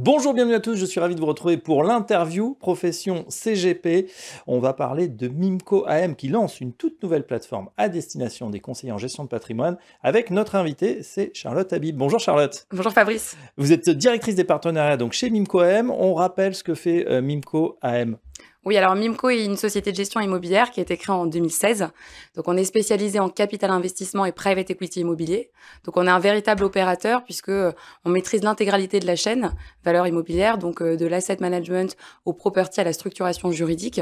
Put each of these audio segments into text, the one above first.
Bonjour, bienvenue à tous, je suis ravi de vous retrouver pour l'interview Profession CGP. On va parler de Mimco AM qui lance une toute nouvelle plateforme à destination des conseillers en gestion de patrimoine avec notre invitée, c'est Charlotte Habib. Bonjour Charlotte. Bonjour Fabrice. Vous êtes directrice des partenariats donc chez Mimco AM. On rappelle ce que fait Mimco AM. Oui, alors Mimco est une société de gestion immobilière qui a été créée en 2016. Donc on est spécialisé en capital investissement et private equity immobilier. Donc on est un véritable opérateur puisque on maîtrise l'intégralité de la chaîne valeur immobilière, donc de l'asset management au property à la structuration juridique.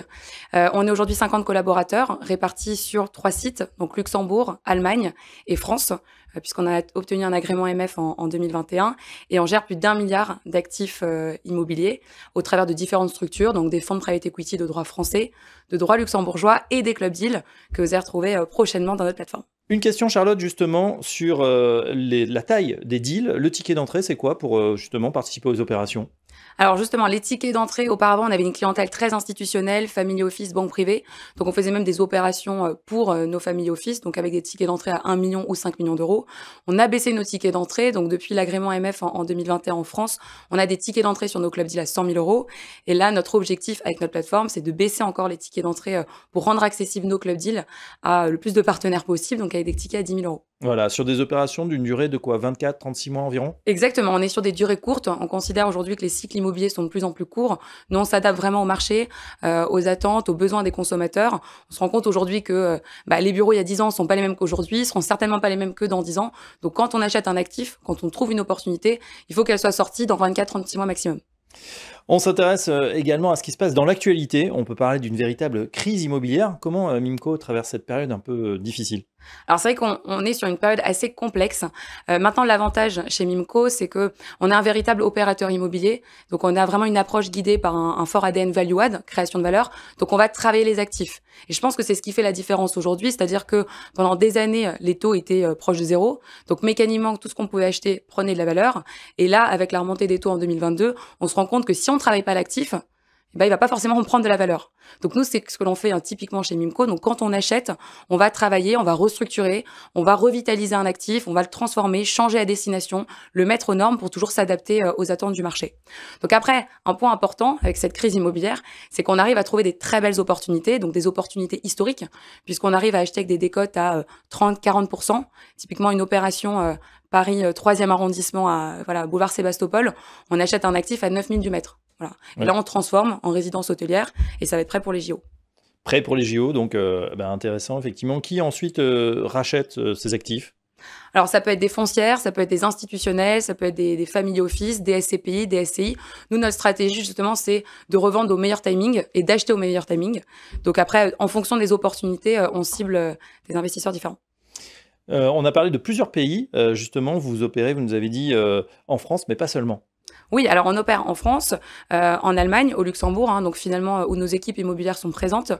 On est aujourd'hui 50 collaborateurs répartis sur 3 sites, donc Luxembourg, Allemagne et France, puisqu'on a obtenu un agrément MF en 2021 et on gère plus d'1 milliard d'actifs immobiliers au travers de différentes structures, donc des fonds de private equity de droit français, de droit luxembourgeois et des clubs deals que vous allez retrouver prochainement dans notre plateforme. Une question Charlotte justement sur la taille des deals. Le ticket d'entrée c'est quoi pour justement participer aux opérations ? Alors justement, les tickets d'entrée, auparavant, on avait une clientèle très institutionnelle, family office, banque privée. Donc on faisait même des opérations pour nos family office, donc avec des tickets d'entrée à 1 million ou 5 millions d'euros. On a baissé nos tickets d'entrée, donc depuis l'agrément MF en 2021 en France, on a des tickets d'entrée sur nos clubs deals à 100 000 euros. Et là, notre objectif avec notre plateforme, c'est de baisser encore les tickets d'entrée pour rendre accessibles nos clubs deals à le plus de partenaires possible, donc avec des tickets à 10 000 euros. Voilà, sur des opérations d'une durée de quoi, 24, 36 mois environ ? Exactement, on est sur des durées courtes. On considère aujourd'hui que les cycles immobiliers sont de plus en plus courts. Nous, on s'adapte vraiment au marché, aux attentes, aux besoins des consommateurs. On se rend compte aujourd'hui que les bureaux il y a 10 ans sont pas les mêmes qu'aujourd'hui, seront certainement pas les mêmes que dans 10 ans. Donc quand on achète un actif, quand on trouve une opportunité, il faut qu'elle soit sortie dans 24-36 mois maximum. On s'intéresse également à ce qui se passe dans l'actualité. On peut parler d'une véritable crise immobilière. Comment Mimco traverse cette période un peu difficile ? Alors c'est vrai qu'on est sur une période assez complexe. Maintenant, l'avantage chez Mimco, c'est que on est un véritable opérateur immobilier. Donc on a vraiment une approche guidée par un fort ADN value add, création de valeur. Donc on va travailler les actifs. Et je pense que c'est ce qui fait la différence aujourd'hui, c'est-à-dire que pendant des années, les taux étaient proches de zéro. Donc mécaniquement, tout ce qu'on pouvait acheter prenait de la valeur. Et là, avec la remontée des taux en 2022, on se rend compte que si on ne travaille pas l'actif, il va pas forcément prendre de la valeur. Donc nous, c'est ce que l'on fait typiquement chez Mimco. Donc quand on achète, on va travailler, on va restructurer, on va revitaliser un actif, on va le transformer, changer la destination, le mettre aux normes pour toujours s'adapter aux attentes du marché. Donc après, un point important avec cette crise immobilière, c'est qu'on arrive à trouver des très belles opportunités, donc des opportunités historiques, puisqu'on arrive à acheter avec des décotes à 30-40%. Typiquement une opération Paris 3e arrondissement à boulevard Sébastopol, on achète un actif à 9 000 du mètre. Voilà. Et là, on transforme en résidence hôtelière et ça va être prêt pour les JO. Prêt pour les JO, donc intéressant effectivement. Qui ensuite rachète ces actifs ? Alors, ça peut être des foncières, ça peut être des institutionnels, ça peut être des family office, des SCPI, des SCI. Nous, notre stratégie, justement, c'est de revendre au meilleur timing et d'acheter au meilleur timing. Donc après, en fonction des opportunités, on cible des investisseurs différents. On a parlé de plusieurs pays. Justement, vous opérez, vous nous avez dit, en France, mais pas seulement. Oui, alors on opère en France, en Allemagne, au Luxembourg, donc finalement où nos équipes immobilières sont présentes,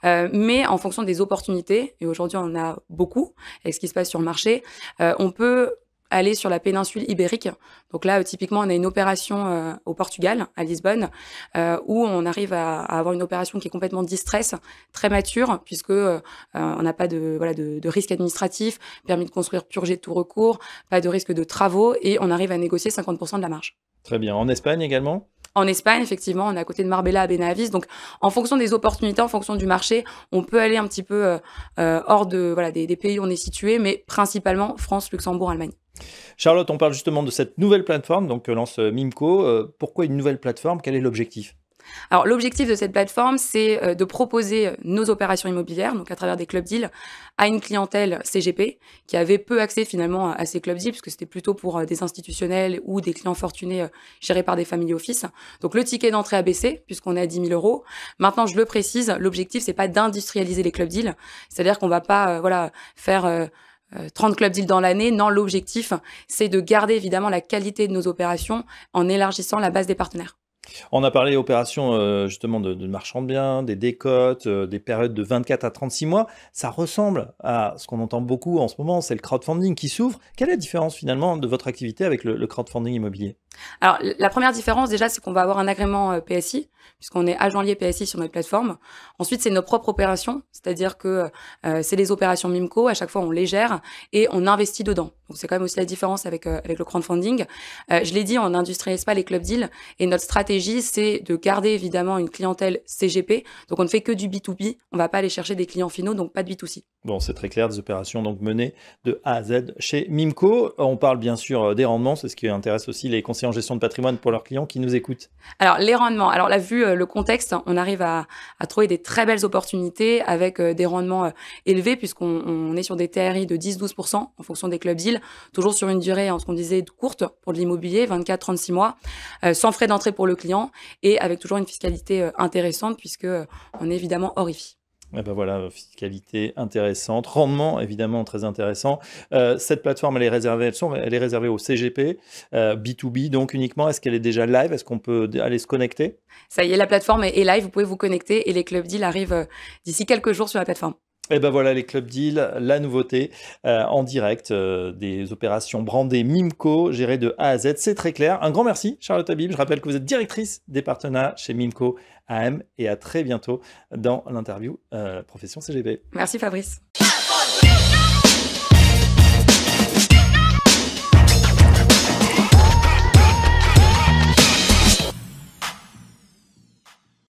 mais en fonction des opportunités, et aujourd'hui on en a beaucoup avec ce qui se passe sur le marché, on peut aller sur la péninsule ibérique. Donc là, typiquement, on a une opération au Portugal, à Lisbonne, où on arrive à avoir une opération qui est complètement distress, très mature, puisque on n'a pas de risque administratif, permis de construire purgé de tout recours, pas de risque de travaux, et on arrive à négocier 50% de la marge. Très bien. En Espagne également ? En Espagne, effectivement, on est à côté de Marbella, à Benavides. Donc, en fonction des opportunités, en fonction du marché, on peut aller un petit peu hors des pays où on est situé, mais principalement France, Luxembourg, Allemagne. Charlotte, on parle justement de cette nouvelle plateforme donc, que lance Mimco. Pourquoi une nouvelle plateforme ? Quel est l'objectif ? Alors, l'objectif de cette plateforme, c'est de proposer nos opérations immobilières, donc à travers des clubs deals, à une clientèle CGP qui avait peu accès finalement à ces clubs deals, puisque c'était plutôt pour des institutionnels ou des clients fortunés gérés par des family office. Donc, le ticket d'entrée a baissé, puisqu'on est à 10 000 euros. Maintenant, je le précise, l'objectif, c'est pas d'industrialiser les clubs deals, c'est-à-dire qu'on va pas faire 30 clubs deals dans l'année. Non, l'objectif, c'est de garder évidemment la qualité de nos opérations en élargissant la base des partenaires. On a parlé opérations justement de marchand de biens, des décotes, des périodes de 24 à 36 mois. Ça ressemble à ce qu'on entend beaucoup en ce moment, c'est le crowdfunding qui s'ouvre. Quelle est la différence finalement de votre activité avec le crowdfunding immobilier ? Alors, la première différence, déjà, c'est qu'on va avoir un agrément PSI, puisqu'on est agent lié PSI sur notre plateforme. Ensuite, c'est nos propres opérations, c'est-à-dire que c'est les opérations Mimco, à chaque fois, on les gère et on investit dedans. Donc, c'est quand même aussi la différence avec le crowdfunding. Je l'ai dit, on n'industrialise pas les club deals et notre stratégie, c'est de garder évidemment une clientèle CGP. Donc, on ne fait que du B2B, on ne va pas aller chercher des clients finaux, donc pas de B2C. Bon, c'est très clair, des opérations donc menées de A à Z chez Mimco. On parle bien sûr des rendements, c'est ce qui intéresse aussi les conseillers en gestion de patrimoine pour leurs clients qui nous écoutent. Alors, les rendements. Alors là, vu le contexte, on arrive à trouver des très belles opportunités avec des rendements élevés puisqu'on est sur des TRI de 10-12% en fonction des clubs deals, toujours sur une durée, ce qu'on disait, courte pour de l'immobilier, 24-36 mois, sans frais d'entrée pour le client et avec toujours une fiscalité intéressante puisque on est évidemment hors IFI. Eh ben voilà, fiscalité intéressante, rendement évidemment très intéressant. Cette plateforme, elle est réservée au CGP, B2B donc uniquement. Est-ce qu'elle est déjà live? Est-ce qu'on peut aller se connecter? Ça y est, la plateforme est live, vous pouvez vous connecter et les clubs deals arrivent d'ici quelques jours sur la plateforme. Et ben voilà les club deals, la nouveauté en direct, des opérations brandées Mimco, gérées de A à Z, c'est très clair. Un grand merci Charlotte Habib, je rappelle que vous êtes directrice des partenariats chez Mimco AM et à très bientôt dans l'interview Profession CGP. Merci Fabrice.